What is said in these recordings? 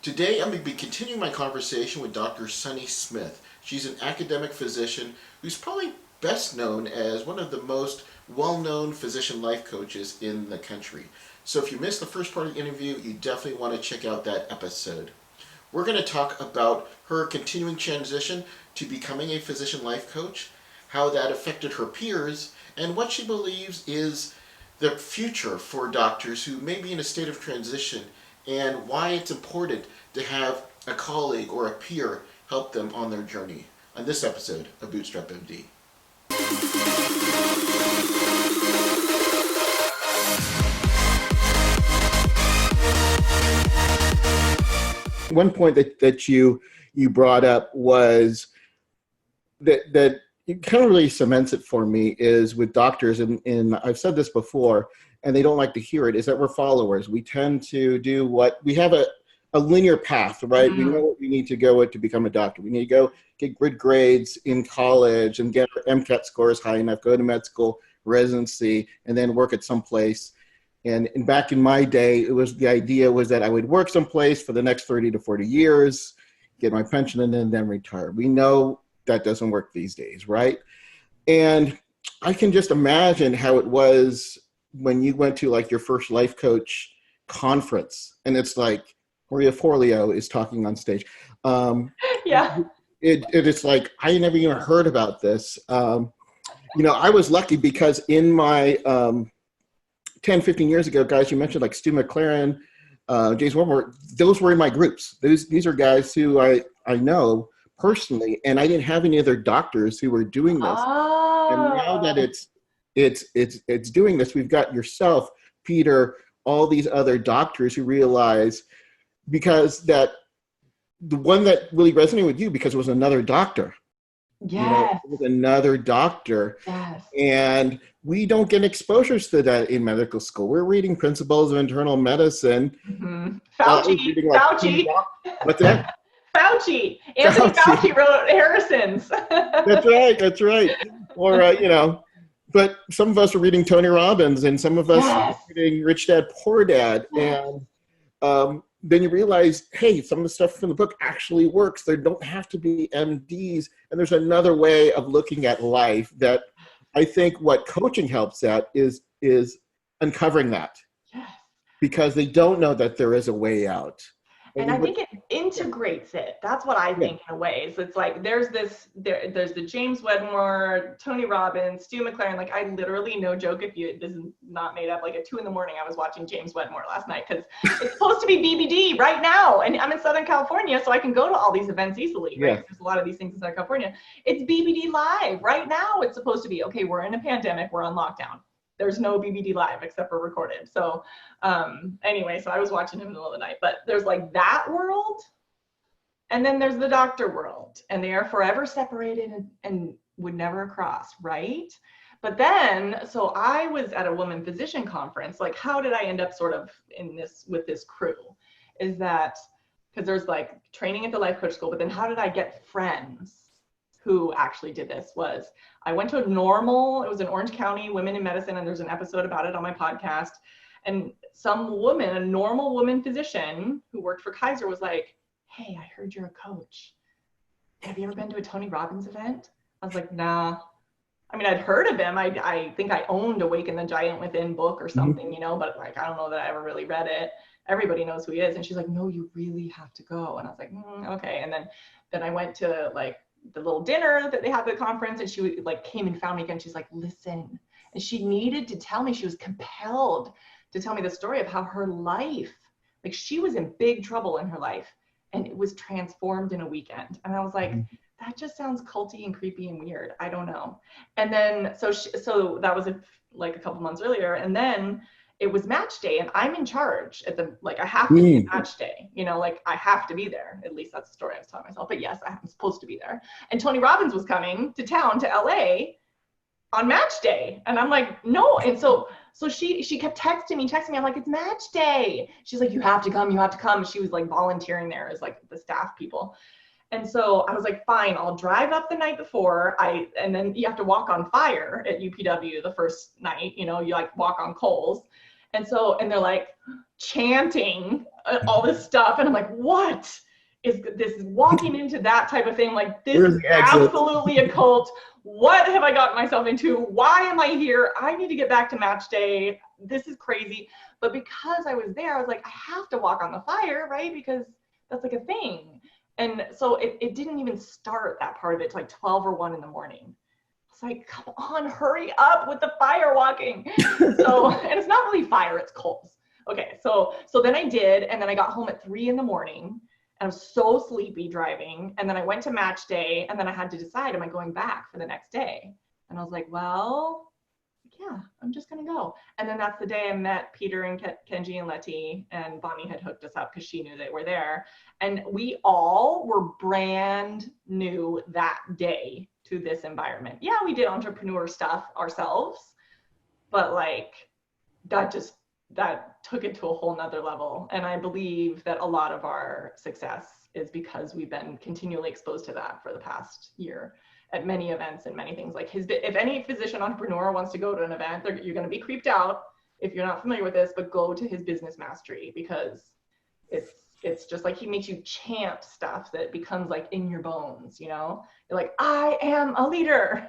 Today I'm going to be continuing my conversation with Dr. Sunny Smith. She's an academic physician who's probably best known as one of the most well-known physician life coaches in the country. So if you missed the first part of the interview, you definitely want to check out that episode. We're going to talk about her continuing transition to becoming a physician life coach, how that affected her peers, and what she believes is the future for doctors who may be in a state of transition, and why it's important to have a colleague or a peer help them on their journey on this episode of Bootstrap MD. One point that you brought up was that it kind of really cements it for me is with doctors, and I've said this before, and they don't like to hear it, is that we're followers. We tend to do what we have a linear path, right? We know what we need to go with to become a doctor. We need to go get good grades in college and get our MCAT scores high enough, go to med school, residency, and then work at some place. And back in my day, the idea was that I would work someplace for the next 30 to 40 years, get my pension, and then retire. We know that doesn't work these days, right? And I can just imagine how it was when you went to like your first life coach conference, and it's like Maria Forleo is talking on stage. Yeah. It's like, I never even heard about this. I was lucky because in my 10, 15 years ago, guys, you mentioned like Stu McLaren, James Wetmore, those were in my groups. These are guys who I know personally, and I didn't have any other doctors who were doing this. And now that it's doing this, we've got yourself, Peter, all these other doctors who realize, because that the one that really resonated with you because it was another doctor. Yes. It was another doctor. Yes. And we don't get exposures to that in medical school. We're reading Principles of Internal Medicine. Mm-hmm. Fauci. What's that? Anthony Fauci wrote Harrison's. That's right. Or, but some of us are reading Tony Robbins, and some of us are reading Rich Dad, Poor Dad. And then you realize, hey, some of the stuff from the book actually works. There don't have to be MDs. And there's another way of looking at life that I think what coaching helps at is uncovering that. Yes. Because they don't know that there is a way out. And I think it integrates it. That's what I think in a way. So it's like there's the James Wedmore, Tony Robbins, Stu McLaren. Like I literally, no joke, this is not made up, like at 2 a.m, I was watching James Wedmore last night because it's supposed to be BBD right now. And I'm in Southern California, so I can go to all these events easily, right? Yeah. There's a lot of these things in Southern California. It's BBD live right now. It's supposed to be, okay, we're in a pandemic, we're on lockdown. There's no BBD live except for recorded. So anyway, so I was watching him in the middle of the night, but there's like that world. And then there's the doctor world, and they are forever separated and would never cross, right? But then, so I was at a woman physician conference. Like, how did I end up sort of in this with this crew? Is that because there's like training at the life coach school, but then how did I get friends who actually did this? Was I went to it was in Orange County, Women in Medicine, and there's an episode about it on my podcast. And some woman, a normal woman physician who worked for Kaiser, was like, hey, I heard you're a coach. Have you ever been to a Tony Robbins event? I was like, nah. I mean, I'd heard of him. I think I owned Awaken the Giant Within book or something, but like, I don't know that I ever really read it. Everybody knows who he is. And she's like, no, you really have to go. And I was like, okay. And then I went to like the little dinner that they had at the conference, and she like came and found me again. She's like, listen. And she needed to tell me, she was compelled to tell me the story of how her life, like she was in big trouble in her life, and it was transformed in a weekend. And I was like, that just sounds culty and creepy and weird. I don't know. And then, so that was like a couple months earlier. And then it was match day, and I'm in charge at I have to be at match day, like I have to be there. At least that's the story I was telling myself, but yes, I'm supposed to be there. And Tony Robbins was coming to town, to LA on match day. And I'm like, no. And so she kept texting me. I'm like, it's match day. She's like, you have to come. And she was like volunteering there as like the staff people. And so I was like, fine, I'll drive up the night before. And then you have to walk on fire at UPW the first night, you like walk on coals. And they're like, chanting all this stuff. And I'm like, what is this? Walking into that type of thing, like, this is absolutely a cult. What have I gotten myself into? Why am I here? I need to get back to match day. This is crazy. But because I was there, I was like, I have to walk on the fire, right? Because that's like a thing. And so it didn't even start, that part of it, to like 12 or 1 in the morning. It's like, come on, hurry up with the fire walking. So, and it's not really fire, it's coals. Okay, so then I did, and then I got home at 3 in the morning. I was so sleepy driving, and then I went to match day, and then I had to decide, am I going back for the next day? And I was like, well, yeah, I'm just gonna go. And then that's the day I met Peter and Kenji and Letty, and Bonnie had hooked us up because she knew they were there. And we all were brand new that day to this environment. Yeah, we did entrepreneur stuff ourselves, but like, that took it to a whole nother level. And I believe that a lot of our success is because we've been continually exposed to that for the past year at many events and many things. Like, if any physician entrepreneur wants to go to an event, you're going to be creeped out if you're not familiar with this, but go to his business mastery, because it's just like, he makes you chant stuff that becomes like in your bones, you know? You're like, I am a leader.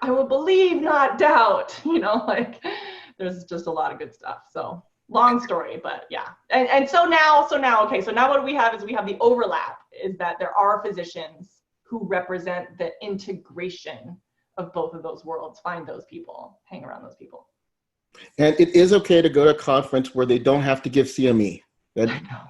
I will believe, not doubt, you know, like, there's just a lot of good stuff. So long story, but yeah. And so now, okay, so now what we have is we have the overlap, is that there are physicians who represent the integration of both of those worlds. Find those people, hang around those people. And it is okay to go to a conference where they don't have to give CME. I know.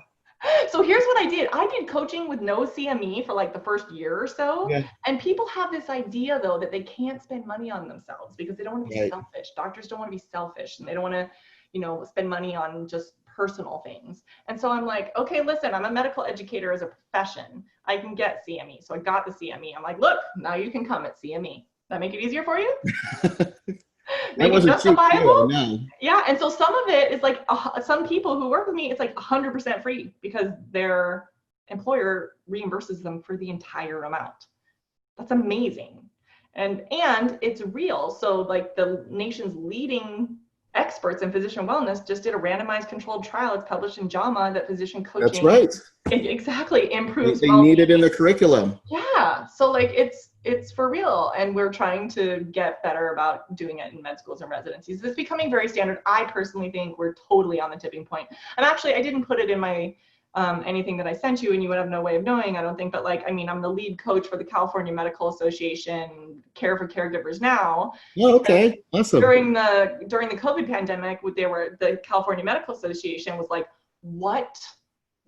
So here's what I did. I did coaching with no CME for like the first year or so. Yeah. And people have this idea, though, that they can't spend money on themselves because they don't want to be selfish. Doctors don't want to be selfish, and they don't want to, you know, spend money on just personal things. And so I'm like, okay, listen, I'm a medical educator as a profession. I can get CME. So I got the CME. I'm like, look, now you can come at CME. That make it easier for you? Make it justifiable? No. Yeah, and so some of it is like, some people who work with me, it's like 100% free because their employer reimburses them for the entire amount. That's amazing. And it's real. So like, the nation's leading experts in physician wellness just did a randomized controlled trial. It's published in JAMA that physician coaching. That's right. Exactly improves. They need it in the curriculum. Yeah. So like, it's for real. And we're trying to get better about doing it in med schools and residencies. It's becoming very standard. I personally think we're totally on the tipping point. I didn't put it in my anything that I sent you, and you would have no way of knowing, I don't think, but like, I mean, I'm the lead coach for the California Medical Association Care for Caregivers now. Oh, okay. Awesome. During the COVID pandemic, the California Medical Association was like, what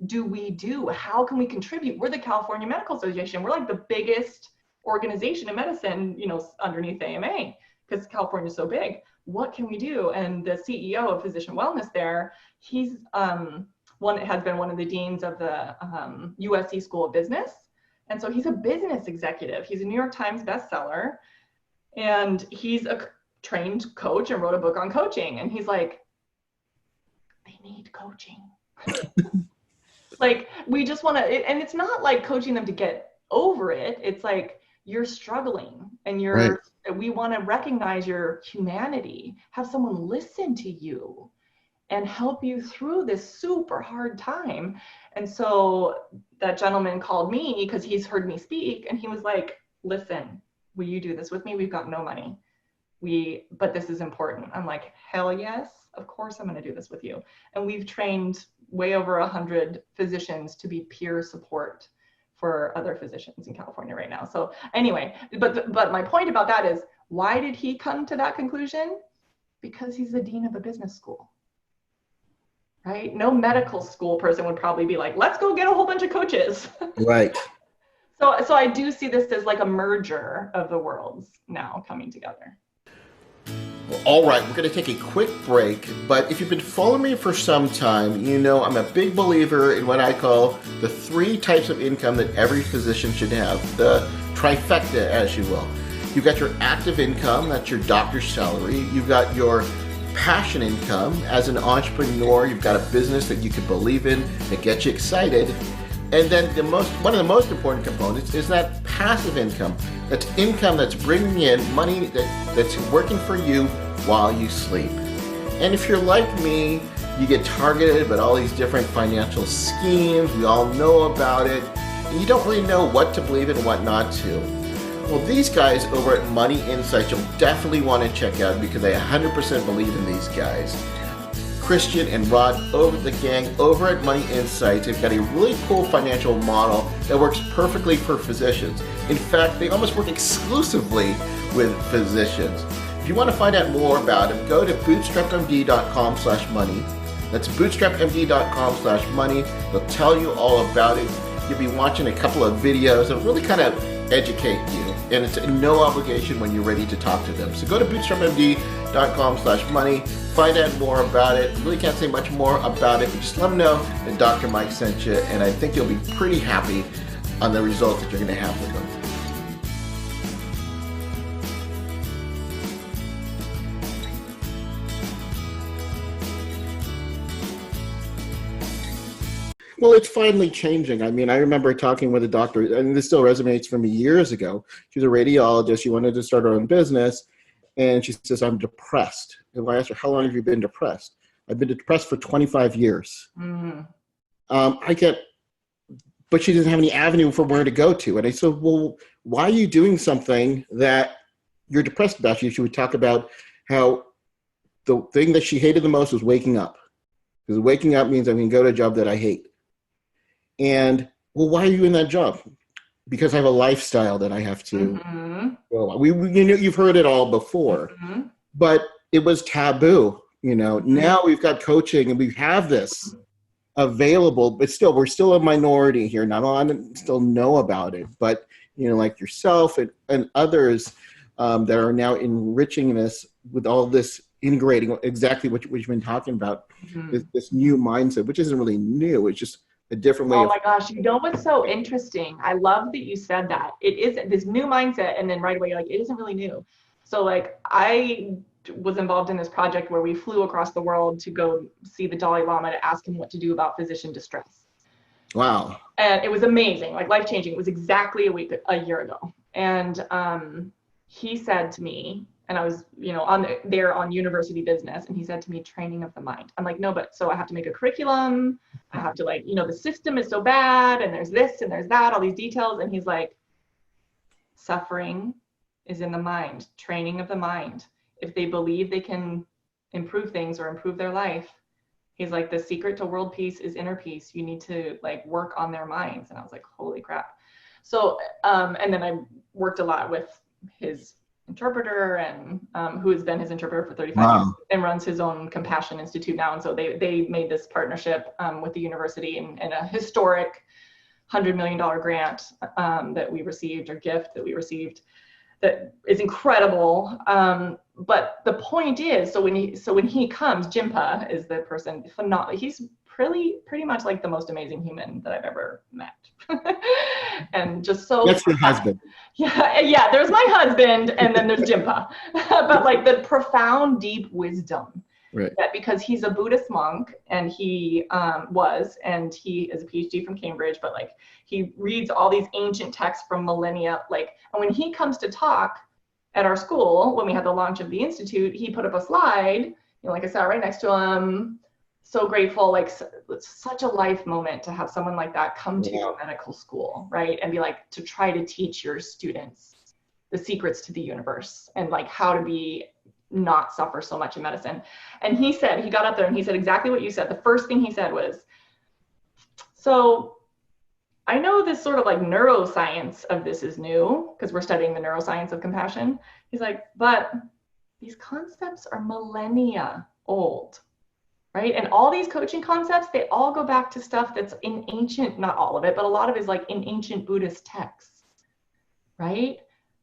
do we do? How can we contribute? We're the California Medical Association. We're like the biggest organization in medicine, you know, underneath AMA, because California is so big. What can we do? And the CEO of Physician Wellness there, he's has been one of the deans of the USC School of Business. And so he's a business executive. He's a New York Times bestseller, and he's a trained coach and wrote a book on coaching. And he's like, they need coaching. Like, we just want to, and it's not like coaching them to get over it. It's like, you're struggling, and we want to recognize your humanity, have someone listen to you and help you through this super hard time. And so that gentleman called me because he's heard me speak, and he was like, listen, will you do this with me? We've got no money. But this is important. I'm like, hell yes, of course I'm going to do this with you. And we've trained way over 100 physicians to be peer support for other physicians in California right now. So anyway, but my point about that is, why did he come to that conclusion? Because he's the dean of a business school. Right? No medical school person would probably be like, let's go get a whole bunch of coaches. Right. So I do see this as like a merger of the worlds now coming together. Well, all right, we're going to take a quick break, but if you've been following me for some time, you know I'm a big believer in what I call the 3 types of income that every physician should have, the trifecta, as you will. You've got your active income, that's your doctor's salary. You've got your passion income. As an entrepreneur, you've got a business that you can believe in, that gets you excited. And then one of the most important components is that passive income. That's income that's bringing in money that's working for you while you sleep. And if you're like me, you get targeted by all these different financial schemes. We all know about it. And you don't really know what to believe in and what not to. Well, these guys over at Money Insights, you'll definitely want to check out because I 100% believe in these guys. Christian and Rod over the gang over at Money Insights have got a really cool financial model that works perfectly for physicians. In fact, they almost work exclusively with physicians. If you want to find out more about them, go to bootstrapmd.com/money. That's bootstrapmd.com/money. They'll tell you all about it. You'll be watching a couple of videos that really kind of educate you, and it's no obligation when you're ready to talk to them. So go to bootstrapmd.com/money, find out more about it. I really can't say much more about it, but just let them know that Dr. Mike sent you, and I think you'll be pretty happy on the results that you're going to have with them. Well, it's finally changing. I mean, I remember talking with a doctor, and this still resonates from years ago. She was a radiologist. She wanted to start her own business, and she says, I'm depressed. And I asked her, how long have you been depressed? I've been depressed for 25 years. Mm-hmm. But she doesn't have any avenue for where to go to. And I said, well, why are you doing something that you're depressed about? She would talk about how the thing that she hated the most was waking up. Because waking up means I can go to a job that I hate. And, well, why are you in that job? Because I have a lifestyle that I have to. Mm-hmm. You've heard it all before, mm-hmm. But it was taboo. Mm-hmm. Now we've got coaching and we have this available, but still, we're still a minority here. Not a lot still know about it, but, like yourself and others that are now enriching this with all this integrating exactly what you've been talking about, mm-hmm. this new mindset, which isn't really new. It's just a different way. Oh my gosh. What's so interesting? I love that you said that. It is this new mindset. And then right away, you're like, it isn't really new. So I was involved in this project where we flew across the world to go see the Dalai Lama to ask him what to do about physician distress. Wow. And it was amazing, life-changing. It was exactly a year ago. And he said to me, and I was, on university business, and he said to me, training of the mind. I'm like, no, but so I have to make a curriculum. I have to the system is so bad, and there's this and there's that, all these details. And he's like, suffering is in the mind, training of the mind. If they believe they can improve things or improve their life, he's like, the secret to world peace is inner peace. You need to work on their minds. And I was like, holy crap. So, and then I worked a lot with his interpreter and who has been his interpreter for 35 years and runs his own Compassion Institute now. And so they made this partnership with the university and a historic $100 million grant that we received, or gift that we received, that is incredible. But the point is, so when he comes, Jimpa is the person, phenomenal. He's pretty much the most amazing human that I've ever met. And just so that's your husband. Yeah, there's my husband, and then there's Jimpa. But the profound deep wisdom, right? That because he's a Buddhist monk, and he and he is a PhD from Cambridge, but he reads all these ancient texts from millennia, and when he comes to talk at our school, when we had the launch of the Institute, he put up a slide, I sat right next to him. So grateful, it's such a life moment to have someone like that come to your medical school, right? And be to try to teach your students the secrets to the universe and how to not suffer so much in medicine. And he got up there and he said exactly what you said. The first thing he said was, so I know this sort of neuroscience of this is new because we're studying the neuroscience of compassion. He's like, but these concepts are millennia old. Right? And all these coaching concepts, they all go back to stuff that's in ancient, not all of it, but a lot of it is in ancient Buddhist texts, right?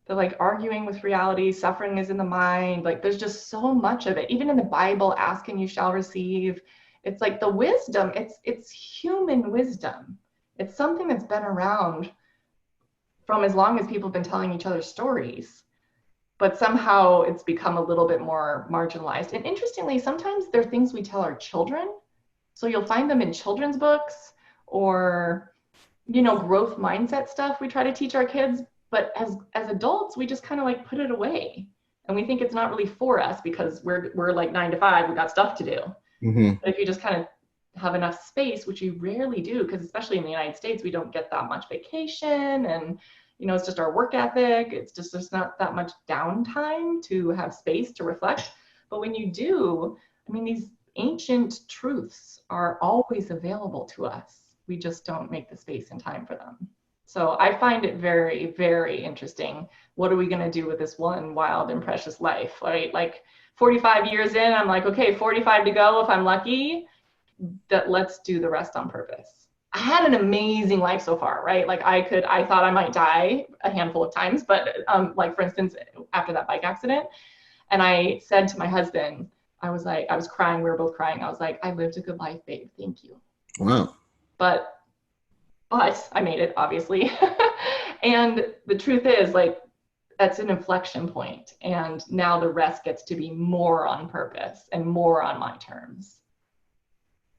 They're arguing with reality, suffering is in the mind. There's just so much of it. Even in the Bible, ask and you shall receive. It's the wisdom, it's human wisdom. It's something that's been around from as long as people have been telling each other stories. But somehow it's become a little bit more marginalized. And interestingly, sometimes there are things we tell our children. So you'll find them in children's books or, growth mindset stuff we try to teach our kids. But as adults, we just kind of put it away. And we think it's not really for us because we're like 9 to 5, we got stuff to do. Mm-hmm. But if you just kind of have enough space, which you rarely do, because especially in the United States, we don't get that much vacation, and it's just our work ethic. It's just there's not that much downtime to have space to reflect. But when you do, these ancient truths are always available to us. We just don't make the space and time for them. So I find it very, very interesting. What are we going to do with this one wild and precious life, right? Like 45 years in, I'm like, okay, 45 to go if I'm lucky. That let's do the rest on purpose. I had an amazing life so far, right? Like I thought I might die a handful of times, but like for instance, after that bike accident, and I said to my husband, I was crying, we were both crying. I was like, I lived a good life, babe, thank you. Wow. But I made it, obviously. And the truth is, like, that's an inflection point. And now the rest gets to be more on purpose and more on my terms.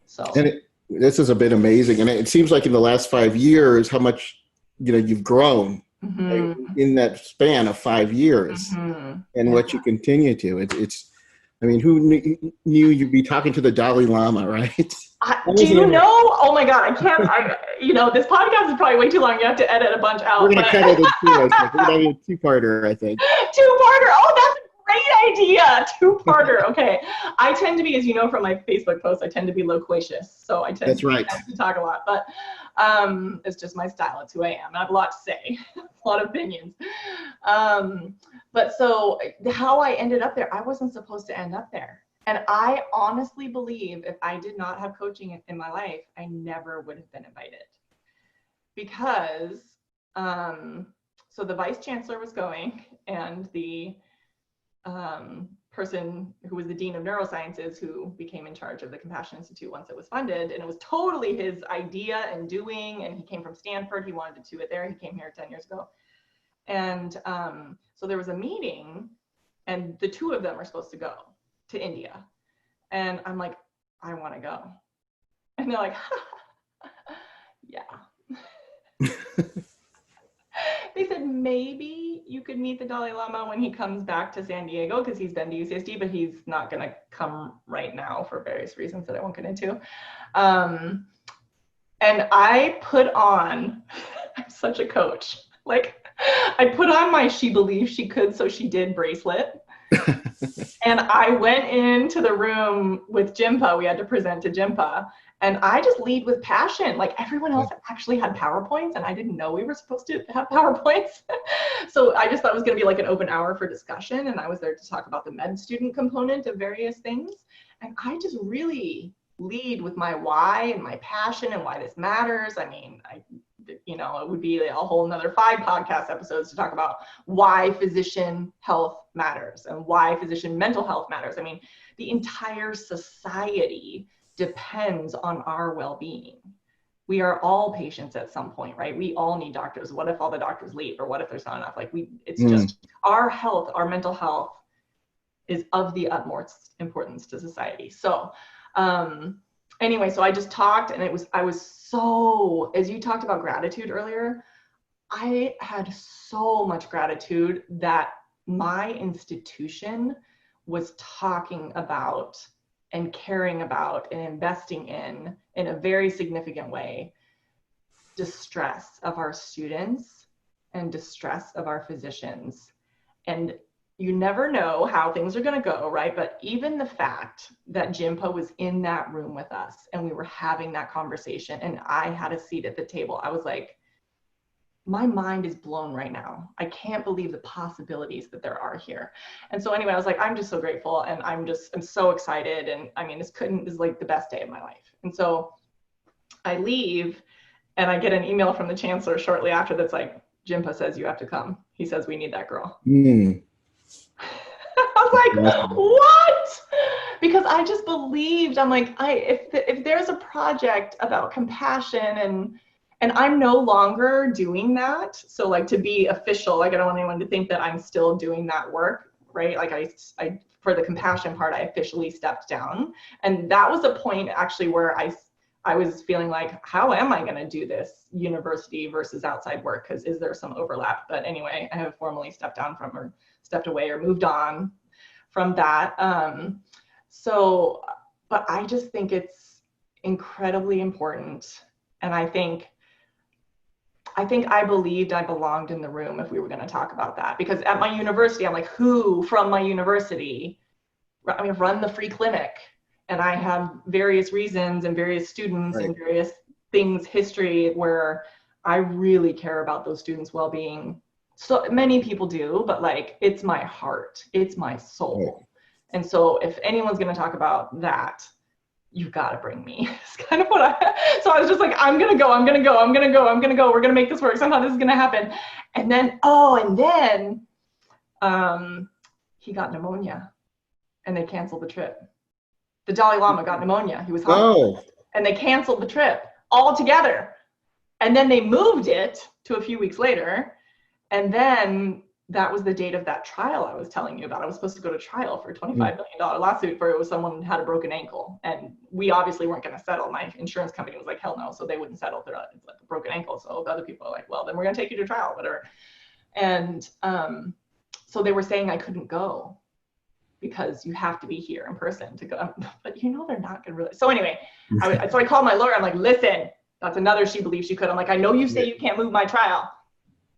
So. And this is a bit amazing. And it seems like in the last 5 years, how much, you've grown in that span of 5 years and what you continue to. It's who knew you'd be talking to the Dalai Lama, right? Do you know? Oh my God, I can't. This podcast is probably way too long. You have to edit a bunch out. We're going to cut it in two, I think. We're going to do a two-parter, I think. Two-parter. Oh, that's a great idea. Two-parter. Okay. I tend to be, as you know from my Facebook posts, I tend to be loquacious. So I tend to talk a lot. But it's just my style. It's who I am. I have a lot to say, a lot of opinions. But so how I ended up there, I wasn't supposed to end up there. And I honestly believe if I did not have coaching in my life, I never would have been invited. Because, so the vice chancellor was going, and the person who was the dean of neurosciences, who became in charge of the Compassion Institute once it was funded, and it was totally his idea and doing, and he came from Stanford, he wanted to do it there, he came here 10 years ago. And so there was a meeting, and the two of them are supposed to go to India. And I'm like, I want to go. And they're like, yeah. They said, maybe you could meet the Dalai Lama when he comes back to San Diego, because he's been to UCSD, but he's not going to come right now for various reasons that I won't get into. And I put on, I'm such a coach. Like, I put on my She Believed She Could So She Did bracelet. And I went into the room with Jimpa. We had to present to Jimpa. And I just lead with passion. Like everyone else actually had PowerPoints, and I didn't know we were supposed to have PowerPoints. So I just thought it was going to be like an open hour for discussion. And I was there to talk about the med student component of various things. And I just really lead with my why and my passion and why this matters. It would be a whole another 5 podcast episodes to talk about why physician health matters and why physician mental health matters. The entire society depends on our well-being. We are all patients at some point, right? We all need doctors. What if all the doctors leave, or what if there's not enough? It's just our health, our mental health is of the utmost importance to society. So, anyway, so I just talked, and I was so, as you talked about gratitude earlier, I had so much gratitude that my institution was talking about and caring about and investing in a very significant way, distress of our students and distress of our physicians. And you never know how things are going to go, right? But even the fact that Jimpa was in that room with us and we were having that conversation and I had a seat at the table, I was like, my mind is blown right now. I can't believe the possibilities that there are here. And so anyway, I was like, I'm just so grateful, and I'm so excited. And this is like the best day of my life. And so I leave, and I get an email from the chancellor shortly after that's like, Jimpa says you have to come. He says we need that girl. I was like, what? Because I just believed, I'm like, if there's a project about compassion and I'm no longer doing that. So like to be official, like I don't want anyone to think that I'm still doing that work, right? Like I for the compassion part, I officially stepped down. And that was a point actually where I was feeling like, how am I going to do this university versus outside work? Because is there some overlap? But anyway, I have formally stepped away or moved on from that. But I just think it's incredibly important. And I think I believed I belonged in the room if we were going to talk about that. Because at my university, I'm like, who from my university, run the free clinic? And I have various reasons and various students and various things, history, where I really care about those students' well-being. So many people do, but like, it's my heart, it's my soul. And so if anyone's going to talk about that, you've got to bring me. It's kind of so I was just like, I'm going to go. We're going to make this work. Somehow this is going to happen. And then, he got pneumonia and they canceled the trip. The Dalai Lama got pneumonia. He was hospitalized. And they canceled the trip altogether. And then they moved it to a few weeks later. And then that was the date of that trial I was telling you about. I was supposed to go to trial for a $25 million lawsuit for someone who had a broken ankle. And we obviously weren't going to settle. My insurance company was like, hell no. So they wouldn't settle. They're like, it's like a broken ankle. So the other people are like, well, then we're going to take you to trial, whatever. And so they were saying I couldn't go, because you have to be here in person to go. But they're not gonna really. So anyway, so I called my lawyer. I'm like, listen, that's another she believes she could. I'm like, I know you say you can't move my trial,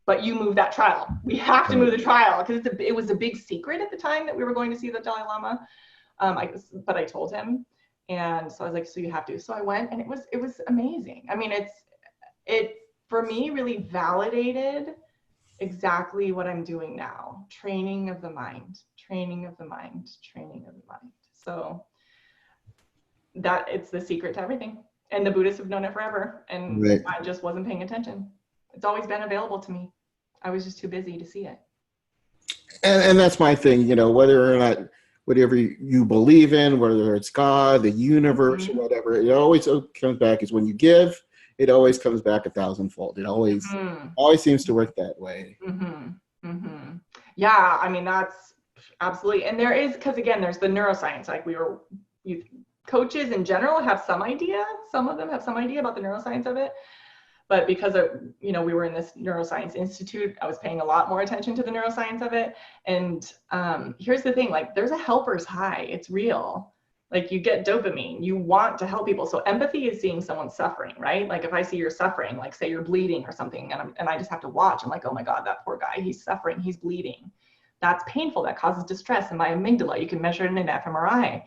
but you move that trial. We have to move the trial, because it was a big secret at the time that we were going to see the Dalai Lama. But I told him, and so I was like, so you have to. So I went, and it was amazing. I mean, it for me really validated exactly what I'm doing now. Training of the mind. So that it's the secret to everything. And the Buddhists have known it forever. And I just wasn't paying attention. It's always been available to me. I was just too busy to see it. And that's my thing, whether or not, whatever you believe in, whether it's God, the universe, or whatever, it always comes back is when you give, it always comes back 1,000-fold. It always seems to work that way. Yeah, I mean, that's absolutely. And there is, because again, there's the neuroscience. Like coaches in general have some idea. Some of them have some idea about the neuroscience of it. But because we were in this neuroscience institute, I was paying a lot more attention to the neuroscience of it. And here's the thing, like, there's a helper's high. It's real. Like, you get dopamine, you want to help people. So empathy is seeing someone suffering, right? Like, if I see you're suffering, like say you're bleeding or something, and I just have to watch, I'm like, oh my God, that poor guy, he's suffering, he's bleeding. That's painful, that causes distress in my amygdala. You can measure it in an fMRI.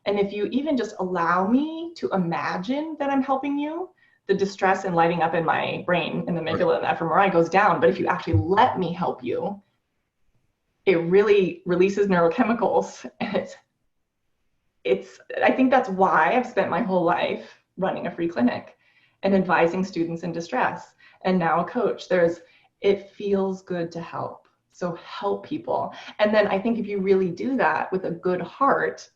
And if you even just allow me to imagine that I'm helping you, the distress and lighting up in my brain in the amygdala and the fMRI goes down. But if you actually let me help you, it really releases neurochemicals. And I think that's why I've spent my whole life running a free clinic and advising students in distress, and now a coach. It feels good to help. So help people. And then I think if you really do that with a good heart,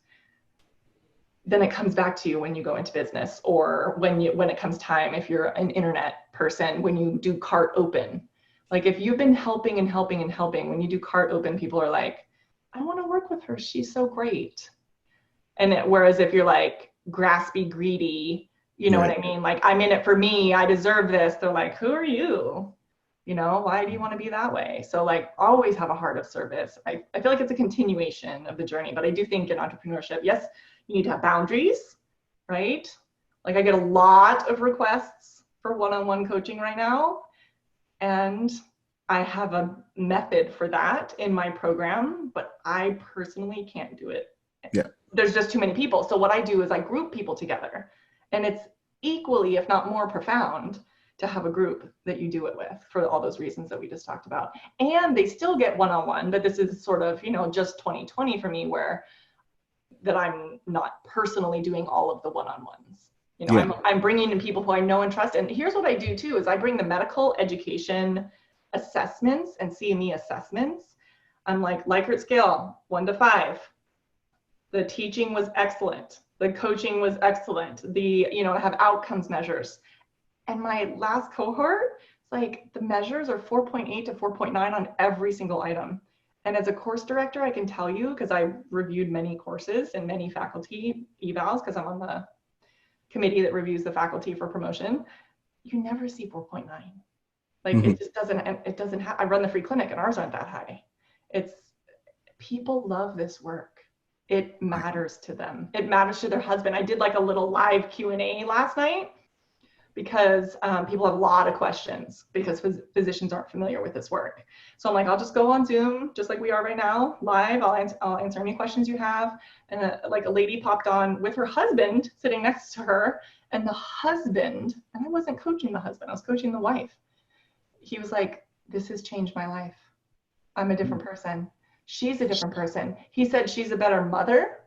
then it comes back to you when you go into business, or when it comes time, if you're an internet person, when you do cart open. Like, if you've been helping and helping and helping, when you do cart open, people are like, I want to work with her. She's so great. Whereas if you're like graspy, greedy, you know what I mean? Like, I'm in it for me, I deserve this. They're like, who are you? Why do you want to be that way? So like, always have a heart of service. I feel like it's a continuation of the journey, but I do think in entrepreneurship, yes, you need to have boundaries, right? Like, I get a lot of requests for one-on-one coaching right now, and I have a method for that in my program, but I personally can't do it. Yeah. There's just too many people. So what I do is I group people together, and it's equally, if not more profound, to have a group that you do it with for all those reasons that we just talked about. And they still get one-on-one, but this is sort of, just 2020 for me, that I'm not personally doing all of the one-on-ones. I'm bringing in people who I know and trust. And here's what I do too, is I bring the medical education assessments and CME assessments. I'm like, Likert scale, 1 to 5. The teaching was excellent. The coaching was excellent. I have outcomes measures. And my last cohort, it's like the measures are 4.8 to 4.9 on every single item. And as a course director, I can tell you, because I reviewed many courses and many faculty evals, because I'm on committee that reviews the faculty for promotion, you never see 4.9. Like it just doesn't I run the free clinic and ours aren't that high. People love this work. It matters to them. It matters to their husband. I did like a little live Q&A last night because people have a lot of questions because physicians aren't familiar with this work. So I'm like, I'll just go on Zoom, just like we are right now, live. I'll answer any questions you have. And like a lady popped on with her husband sitting next to her, and the husband, and I wasn't coaching the husband, I was coaching the wife. He was like, this has changed my life. I'm a different person. She's a different person. He said she's a better mother.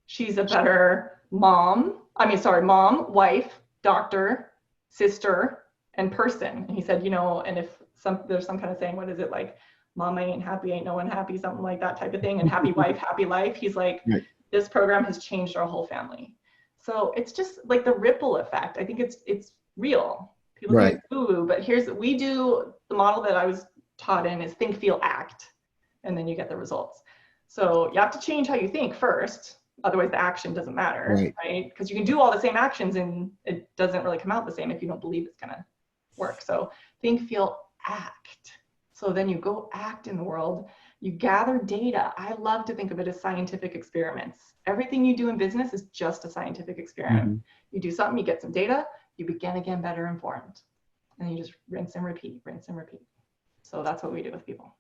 She's a better mom, wife, doctor, sister, and person. And he said, and if there's some kind of saying, what is it, like, mama ain't happy, ain't no one happy, something like that type of thing, and happy wife, happy life. He's like, this program has changed our whole family. So it's just like the ripple effect. I think it's real. People think it's woo-woo, but we do the model that I was taught in is think, feel, act, and then you get the results. So you have to change how you think first. Otherwise, the action doesn't matter, right? Because you can do all the same actions and it doesn't really come out the same if you don't believe it's gonna work. So think, feel, act. So then you go act in the world. You gather data. I love to think of it as scientific experiments. Everything you do in business is just a scientific experiment. You do something, you get some data, you begin again better informed. And you just rinse and repeat, rinse and repeat. So that's what we do with people.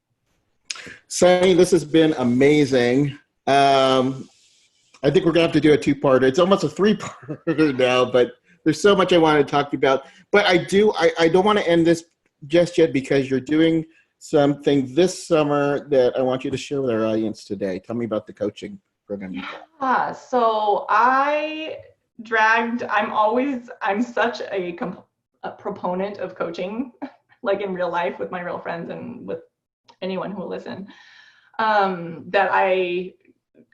Sunny, this has been amazing. I think we're gonna have to do a two-parter. It's almost a three-parter now, but there's so much I want to talk about. But I don't want to end this just yet because you're doing something this summer that I want you to share with our audience today. Tell me about the coaching program. Yeah, so I'm such a proponent of coaching, like in real life with my real friends and with anyone who will listen, that I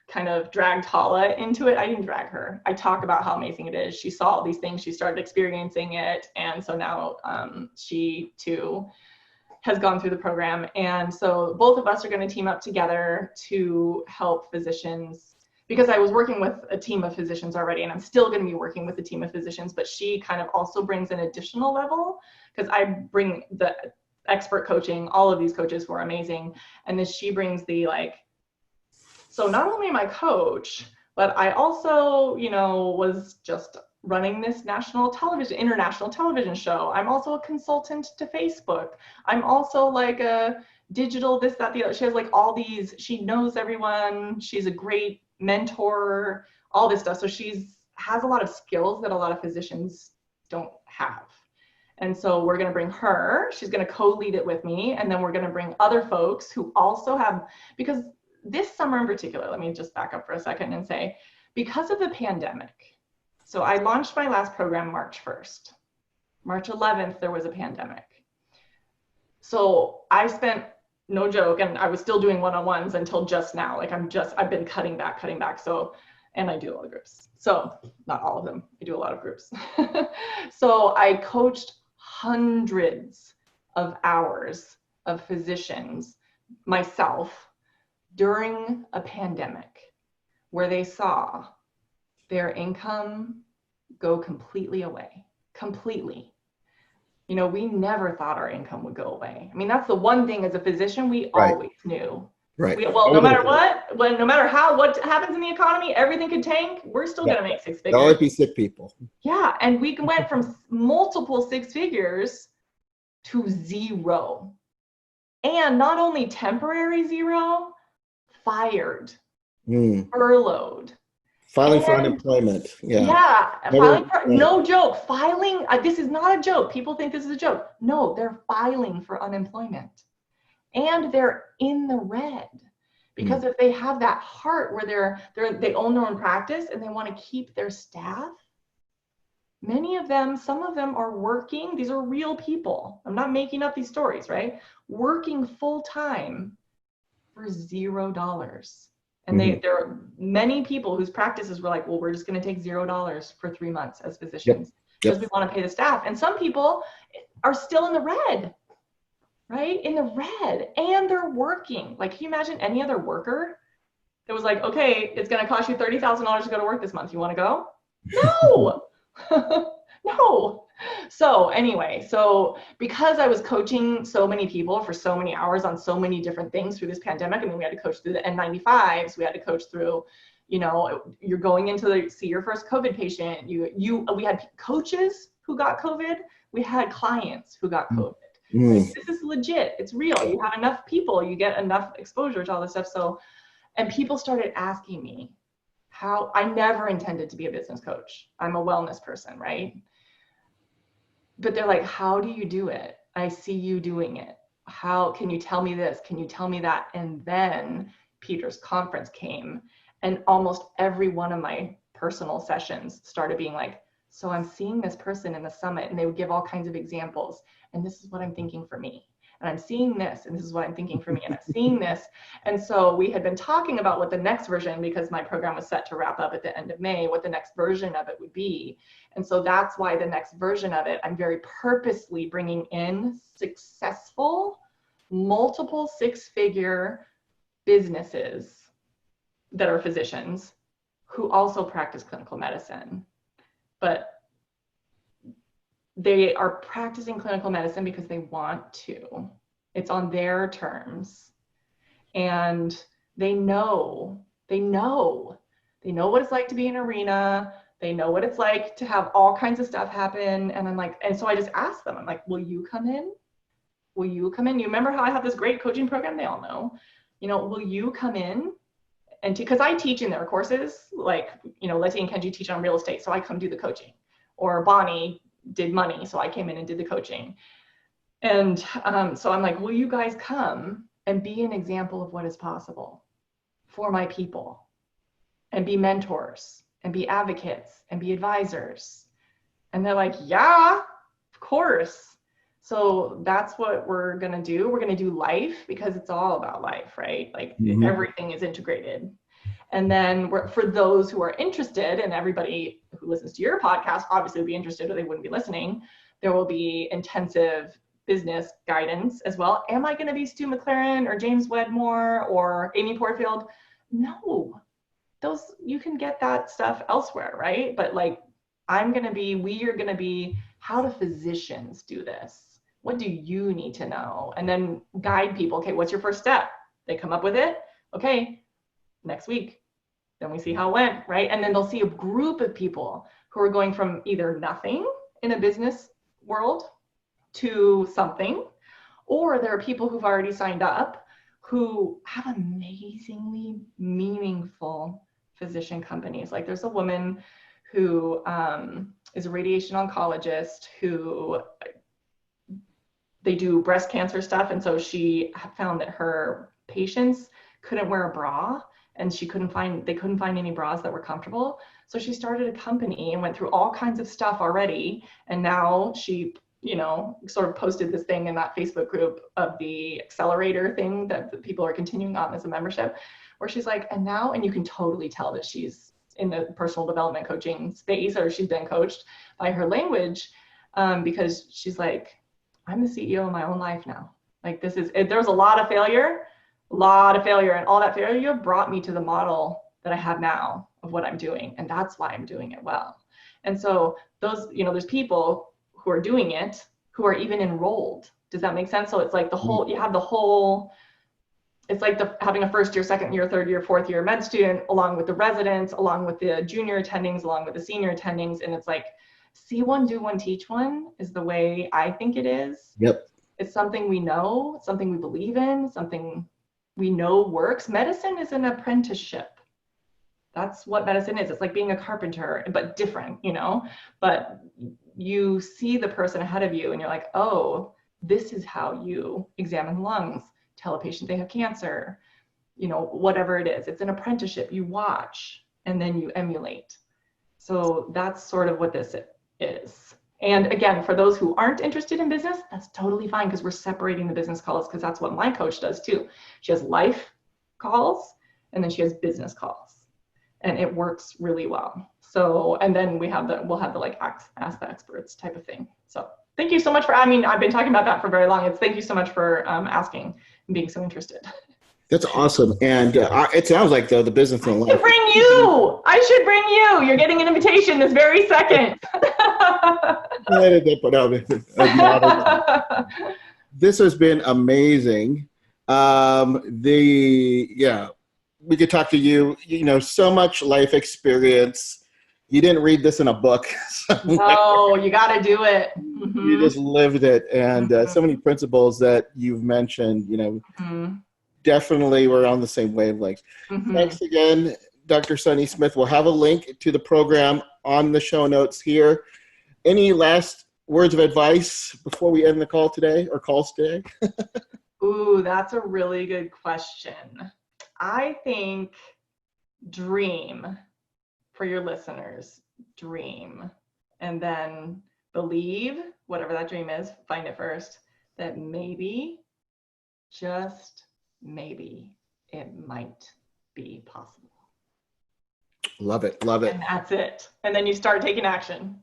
kind of dragged Hala into it. I didn't drag her. I talk about how amazing it is. She saw all these things, she started experiencing it. And so now she too has gone through the program. And so both of us are going to team up together to help physicians, because I was working with a team of physicians already, and I'm still going to be working with a team of physicians, but she kind of also brings an additional level because I bring the expert coaching, all of these coaches who are amazing. And then she brings the so not only am I coach, but I also, was just running this international television show. I'm also a consultant to Facebook. I'm also like a digital, this, that, the other. She has like all these, she knows everyone. She's a great mentor, all this stuff. So has a lot of skills that a lot of physicians don't have. And so we're going to bring her, she's going to co-lead it with me. And then we're going to bring other folks who also have, because this summer in particular, let me just back up for a second and say, because of the pandemic, so I launched my last program March 1st. March 11th, there was a pandemic. So I spent, no joke, and I was still doing one-on-ones until just now. Like I've been cutting back. So, and I do a lot of groups. So not all of them, I do a lot of groups. So I coached hundreds of hours of physicians myself during a pandemic where they saw their income go completely away, completely. We never thought our income would go away. I mean, that's the one thing as a physician we always knew. Right. No matter what, no matter what happens in the economy, everything could tank. We're still going to make six figures. There'll always be sick people. Yeah, and we went from multiple six figures to zero. And not only temporary zero, fired, furloughed. Filing for unemployment. No joke. Filing, this is not a joke. People think this is a joke. No, they're filing for unemployment. And they're in the red. Because if they have that heart where they own their own practice and they want to keep their staff, some of them are working. These are real people. I'm not making up these stories, right? Working full time for $0. And there are many people whose practices were like, well, we're just going to take $0 for 3 months as physicians because we want to pay the staff. And some people are still in the red, right? In the red, and they're working. Like, can you imagine any other worker that was like, okay, it's going to cost you $30,000 to go to work this month. You want to go? No. No. So anyway, so because I was coaching so many people for so many hours on so many different things through this pandemic, I mean, we had to coach through the N95s, we had to coach through, you're going in to see your first COVID patient. We had coaches who got COVID. We had clients who got COVID. Like, this is legit. It's real. You have enough people, you get enough exposure to all this stuff. So, and people started asking me how. I never intended to be a business coach. I'm a wellness person, right? But they're like, how do you do it? I see you doing it. How can you tell me this? Can you tell me that? And then Peter's conference came, and almost every one of my personal sessions started being like, so I'm seeing this person in the summit, and they would give all kinds of examples. And this is what I'm thinking for me. And I'm seeing this, and this is what I'm thinking for me, and I'm seeing this. And so we had been talking about what the next version, because my program was set to wrap up at the end of May, what the next version of it would be. And so that's why the next version of it, I'm very purposely bringing in successful, multiple six-figure businesses that are physicians who also practice clinical medicine. But they are practicing clinical medicine because they want to. It's on their terms. And they know what it's like to be in an arena. They know what it's like to have all kinds of stuff happen. And I'm like, and so I just asked them, I'm like, will you come in? Will you come in? You remember how I have this great coaching program? They all know, will you come in? And because I teach in their courses, like, Letty and Kenji teach on real estate. So I come do the coaching. Or Bonnie did money, so I came in and did the coaching. And so I'm like, will you guys come and be an example of what is possible for my people, and be mentors, and be advocates, and be advisors? And they're like, yeah, of course. So that's what we're gonna do. We're gonna do life, because it's all about life, right? Like everything is integrated. And then for those who are interested, and everybody who listens to your podcast obviously would be interested or they wouldn't be listening, there will be intensive business guidance as well. Am I going to be Stu McLaren or James Wedmore or Amy Porterfield? No, you can get that stuff elsewhere, right? But like, we are going to be, how do physicians do this? What do you need to know? And then guide people. Okay, what's your first step? They come up with it. Okay, next week. Then we see how it went, right? And then they'll see a group of people who are going from either nothing in a business world to something, or there are people who've already signed up who have amazingly meaningful physician companies. Like, there's a woman who is a radiation oncologist who they do breast cancer stuff. And so she found that her patients couldn't wear a bra, and they couldn't find any bras that were comfortable. So she started a company and went through all kinds of stuff already. And now she, sort of posted this thing in that Facebook group of the accelerator thing that the people are continuing on as a membership, where she's like, and you can totally tell that she's in the personal development coaching space, or she's been coached by her language, because she's like, I'm the CEO of my own life now. Like, there was a lot of failure, and all that failure brought me to the model that I have now of what I'm doing. And that's why I'm doing it well. And so there's people who are doing it who are even enrolled. Does that make sense? So it's like it's like having a first year, second year, third year, fourth year med student, along with the residents, along with the junior attendings, along with the senior attendings. And it's like, see one, do one, teach one is the way I think it is. Yep. It's something we know, something we believe in, something we know works. Medicine is an apprenticeship. That's what medicine is. It's like being a carpenter, but different, but you see the person ahead of you and you're like, oh, this is how you examine lungs, tell a patient they have cancer, whatever it is. It's an apprenticeship. You watch and then you emulate. So that's sort of what this is. And again, for those who aren't interested in business, that's totally fine, because we're separating the business calls, because that's what my coach does too. She has life calls and then she has business calls, and it works really well. So, and then we'll have the like ask the experts type of thing. So thank you so much I've been talking about that for very long. Thank you so much for asking and being so interested. That's awesome. And it sounds like, though, the business in life. I should bring you. You're getting an invitation this very second. This has been amazing. We could talk to you, so much life experience. You didn't read this in a book. No, you got to do it. You just lived it. And so many principles that you've mentioned, definitely we're on the same wavelength. Thanks again, Dr. Sunny Smith. We'll have a link to the program on the show notes here. Any last words of advice before we end the call today, or calls today? Ooh, that's a really good question. I think dream, for your listeners, dream, and then believe, whatever that dream is, find it first, that maybe, just maybe, it might be possible. Love it. Love it. And that's it. And then you start taking action.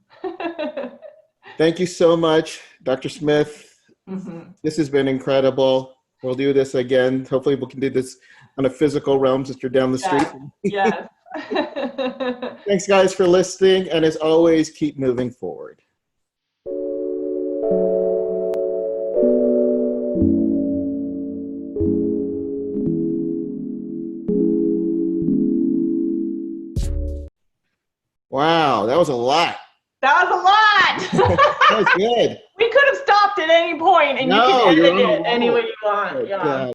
Thank you so much, Dr. Smith. This has been incredible. We'll do this again. Hopefully we can do this on a physical realm since you're down the street. Yes. Thanks, guys, for listening. And as always, keep moving forward. Wow, that was a lot. That was a lot. That was good. We could have stopped at any point, and you can edit it any way you want. Yeah.